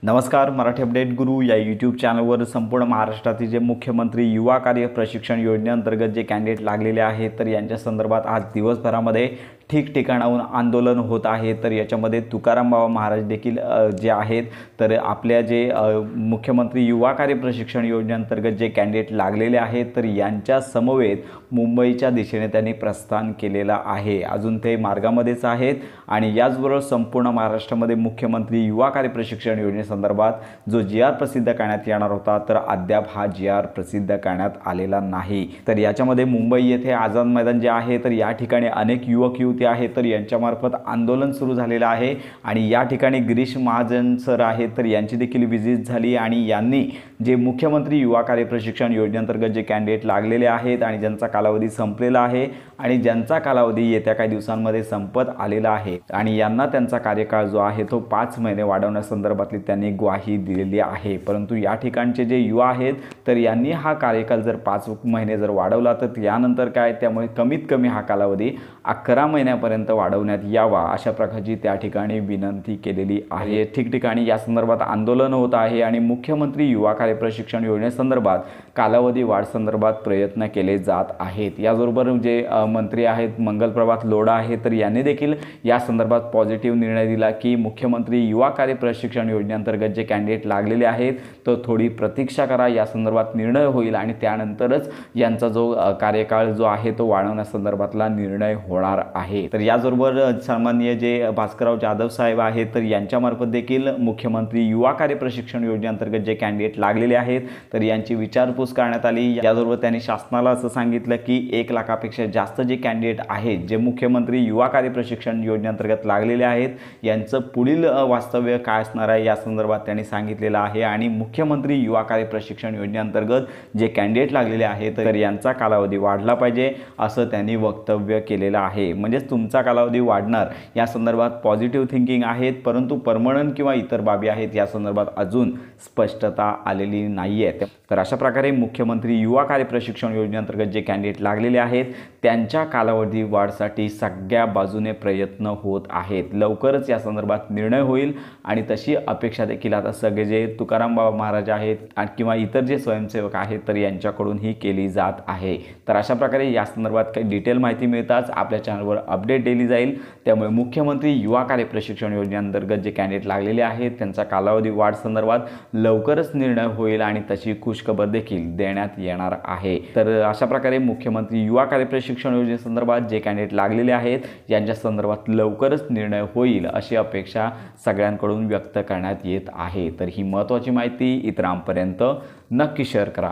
नमस्कार. मराठी अपडेट गुरु या यूट्यूब चॅनलवर संपूर्ण महाराष्ट्रातील जे मुख्यमंत्री युवा कार्य प्रशिक्षण योजनेअंतर्गत जे कॅन्डिडेट लागलेले आहेत तर यांच्या संदर्भात आज दिवसभरामध्ये ठिकठिकाणाहून आंदोलन होत आहे। तर याच्यामध्ये तुकाराम बाबा महाराज देखील जे आहेत तर आपल्या जे मुख्यमंत्री युवा कार्य प्रशिक्षण योजनेअंतर्गत जे कॅन्डिडेट लागलेले आहेत तर यांच्या समवेत मुंबईच्या दिशेने त्यांनी प्रस्थान केलेला आहे। अजून ते मार्गामध्येच आहेत आणि याचबरोबर संपूर्ण महाराष्ट्रामध्ये मुख्यमंत्री युवा कार्य प्रशिक्षण योजनेसंदर्भात जो जी आर प्रसिद्ध करण्यात येणार होता तर अद्याप हा जी आर प्रसिद्ध करण्यात आलेला नाही। तर याच्यामध्ये मुंबई येथे आझाद मैदान जे आहे तर या ठिकाणी अनेक युवक युवती आहेत तर यांच्यामार्फत आंदोलन सुरू झालेलं आहे आणि या ठिकाणी गिरीश महाजन सर आहेत तर यांची देखील विजिट झाली आणि यांनी जे मुख्यमंत्री युवा कार्य प्रशिक्षण योजनेअंतर्गत जे कॅन्डिडेट लागलेले आहेत आणि ज्यांचा कालावधी संपलेला आहे आणि ज्यांचा कालावधी येत्या काही दिवसांमध्ये संपत आलेला आहे आणि यांना त्यांचा कार्यकाळ जो आहे तो 5 महिने वाढवण्यासंदर्भातली त्यांनी ग्वाही दिलेली आहे। परंतु या ठिकाणचे जे युवा आहेत तर यांनी हा कार्यकाळ जर 5 महिने जर वाढवला तर यानंतर काय, त्यामुळे कमीत कमी हा कालावधी 11 महिन्यापर्यंत वाढवण्यात यावा अशा प्रकारची त्या ठिकाणी विनंती केलेली आहे। ठिकठिकाणी या संदर्भात आंदोलन होत आहे आणि मुख्यमंत्री युवा कार्य प्रशिक्षण योजनेसंदर्भात कालावधी वाढ संदर्भात प्रयत्न केले जात आहेत। याचबरोबर जे मंत्री आहेत मंगलप्रभात लोढा आहे तर यांनी देखील या संदर्भात पॉझिटिव्ह निर्णय दिला की मुख्यमंत्री युवा कार्य प्रशिक्षण योजनेअंतर्गत जे कॅन्डिडेट लागलेले आहेत तो थोडी प्रतीक्षा करा, या संदर्भात निर्णय होईल आणि त्यानंतरच यांचा जो कार्यकाळ जो आहे तो वाढवण्यासंदर्भातला निर्णय होणार आहे। तर याचबरोबर सन्माननीय जे भास्करराव जाधव साहेब आहेत तर यांच्यामार्फत देखील मुख्यमंत्री युवा कार्य प्रशिक्षण योजनेअंतर्गत जे कॅन्डिडेट लागलेले आहेत तर यांची विचारपूस करण्यात आली। याचबरोबर त्यांनी शासनाला असं सांगितलं की 1 लाखापेक्षा जास्त जे कॅन्डिडेट आहेत जे मुख्यमंत्री युवा कार्य प्रशिक्षण योजनेअंतर्गत लागलेले आहेत यांचं पुढील वास्तव्य काय असणार आहे या संदर्भात त्यांनी सांगितलेलं आहे आणि मुख्यमंत्री युवा कार्य प्रशिक्षण योजनेअंतर्गत जे कॅन्डिडेट लागलेले आहेत तर यांचा कालावधी वाढला पाहिजे असं त्यांनी वक्तव्य केलेलं आहे। म्हणजेच तुमचा कालावधी वाढणार या संदर्भात पॉझिटिव्ह थिंकिंग आहेत, परंतु परमनंट किंवा इतर बाबी आहेत या संदर्भात अजून स्पष्टता आलेली नाही आहे। तर अशा प्रकारे मुख्यमंत्री युवा कार्य प्रशिक्षण योजनेअंतर्गत जे कॅन्डिडेट लागलेले आहेत त्यांच्या कालावधी वाढसाठी सगळ्या बाजूने प्रयत्न होत आहेत। लवकरच या संदर्भात निर्णय होईल आणि तशी अपेक्षा देखील आता सगळे जे तुकाराम बाबा महाराज आहेत किंवा इतर जे स्वयंसेवक आहेत तर यांच्याकडून ही केली जात आहे। तर अशा प्रकारे या संदर्भात काही डिटेल माहिती मिळताच आपल्या चॅनलवर अपडेट दिली जाईल। त्यामुळे मुख्यमंत्री युवा कार्य प्रशिक्षण योजनेअंतर्गत जे कॅन्डिडेट लागलेले आहेत त्यांचा कालावधी वाढ संदर्भात लवकरच निर्णय होईल आणि तशी खुशखबर देखील देण्यात येणार आहे। तर अशा प्रकारे मुख्यमंत्री युवा कार्य प्रशिक्षण योजनेसंदर्भात जे कॅन्डिडेट लागलेले आहेत यांच्या संदर्भात लवकरच निर्णय होईल अशी अपेक्षा सगळ्यांकडून व्यक्त करण्यात येत आहे। तर ही महत्त्वाची माहिती इतरांपर्यंत नक्की शेअर करा।